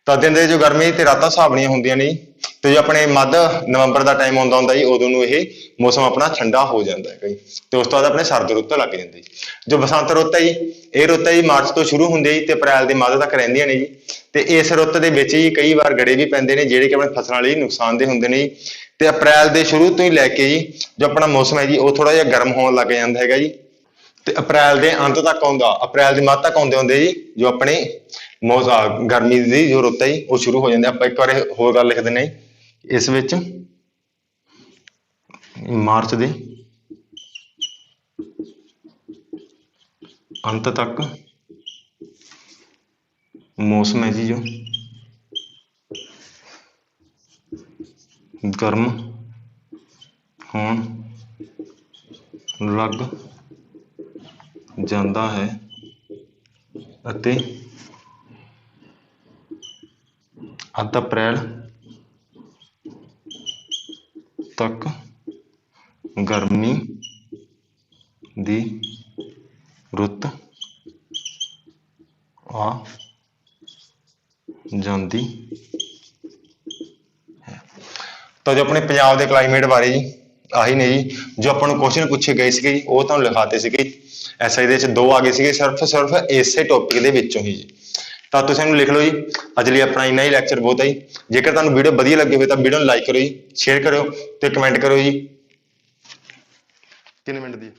ਤਾਂ ਦਿਨ ਦੇ ਜੋ ਗਰਮੀ ਤੇ ਰਾਤਾਂ ਸੁਹਾਵਣੀਆਂ ਹੁੰਦੀਆਂ ਨੇ ਜੀ ਤੇ ਜੋ ਆਪਣੇ ਮੱਧ ਨਵੰਬਰ ਦਾ ਟਾਈਮ ਆਉਂਦਾ ਹੁੰਦਾ ਜੀ ਉਦੋਂ ਨੂੰ ਇਹ ਮੌਸਮ ਆਪਣਾ ਠੰਡਾ ਹੋ ਜਾਂਦਾ ਹੈ ਜੀ ਤੇ ਉਸ ਤੋਂ ਬਾਅਦ ਆਪਣੇ ਸਰਦ ਰੁੱਤ ਲੱਗ ਜਾਂਦੀ ਜੀ। ਜੋ ਬਸੰਤ ਰੁੱਤ ਹੈ ਜੀ ਇਹ ਰੁੱਤ ਹੈ ਜੀ ਮਾਰਚ ਤੋਂ ਸ਼ੁਰੂ ਹੁੰਦੀ ਹੈ ਜੀ ਤੇ ਅਪ੍ਰੈਲ ਦੇ ਮੱਧ ਤੱਕ ਰਹਿੰਦੀਆਂ ਨੇ ਜੀ ਤੇ ਇਸ ਰੁੱਤ ਦੇ ਵਿੱਚ ਹੀ ਕਈ ਵਾਰ ਗੜੇ ਵੀ ਪੈਂਦੇ ਨੇ ਜਿਹੜੇ ਕਿ ਆਪਣੇ ਫਸਲਾਂ ਲਈ ਨੁਕਸਾਨਦੇਹ ਹੁੰਦੇ ਨੇ ਜੀ ਤੇ ਅਪ੍ਰੈਲ ਦੇ ਸ਼ੁਰੂ ਤੋਂ ਹੀ ਲੈ ਕੇ ਜੀ ਜੋ ਆਪਣਾ ਮੌਸਮ ਹੈ ਜੀ ਉਹ ਥੋੜਾ ਜਿਹਾ ਗਰਮ ਹੋਣ ਲੱਗ ਜਾਂਦਾ ਹੈਗਾ ਜੀ ਤੇ ਅਪ੍ਰੈਲ ਦੇ ਅੰਤ ਤੱਕ ਆਉਂਦਾ ਅਪ੍ਰੈਲ ਦੇ ਮੱਧ ਤੱਕ ਆਉਂਦੇ ਹੁੰਦੇ ਜੀ ਜੋ ਆਪਣੇ ਗਰਮੀ ਦੀ ਜੋ ਰੁੱਤ ਹੈ ਜੀ ਉਹ ਸ਼ੁਰੂ ਹੋ ਜਾਂਦੀ। ਆਪਾਂ ਇੱਕ ਵਾਰ ਹੋਰ ਗੱਲ ਲਿਖ ਦਿੰਦੇ ਹਾਂ ਇਸ ਵਿੱਚ ਮਾਰਚ ਦੇ ਅੰਤ ਤੱਕ ਮੌਸਮ ਹੈ ਜੀ ਜੋ ਗਰਮ ਹੋਣ ਲੱਗ ਜਾਂਦਾ ਹੈ ਅਤੇ ਅੱਧ ਅਪ੍ਰੈਲ ਤੱਕ ਗਰਮੀ ਦੀ ਰੁੱਤ ਆ ਜਾਂਦੀ ਹੈ। ਤਾਂ ਜੋ ਆਪਣੇ ਪੰਜਾਬ ਦੇ ਕਲਾਈਮੇਟ ਬਾਰੇ ਜੀ ਆਹੀ ਨੇ ਜੀ ਜੋ ਆਪਾਂ ਨੂੰ ਕੁਐਸਚਨ ਪੁੱਛੇ ਗਏ ਸੀਗੇ ਜੀ ਉਹ ਤੁਹਾਨੂੰ ਲਿਖਾਤੇ ਸੀਗੇ ਐਸਆਈ ਦੇ ਵਿੱਚ 2 ਆ ਗਏ ਸੀਗੇ ਸਿਰਫ ਇਸੇ ਟੌਪਿਕ ਦੇ ਵਿੱਚੋਂ ਹੀ ਜੀ। ਤਾਂ ਤੁਸੀਂ ਇਹਨੂੰ ਲਿਖ ਲਓ ਜੀ। ਅੱਜ ਲਈ ਆਪਣਾ ਇੰਨਾ ਹੀ ਲੈਕਚਰ ਬਹੁਤ ਹੈ ਜੀ। ਜੇਕਰ ਤੁਹਾਨੂੰ ਵੀਡੀਓ ਵਧੀਆ ਲੱਗੀ ਹੋਵੇ ਤਾਂ ਵੀਡੀਓ ਨੂੰ ਲਾਈਕ ਕਰੋ ਜੀ ਸ਼ੇਅਰ ਕਰਿਓ ਤੇ ਕਮੈਂਟ ਕਰੋ ਜੀ। ਕਿੰਨੇ ਮਿੰਟ ਦੀ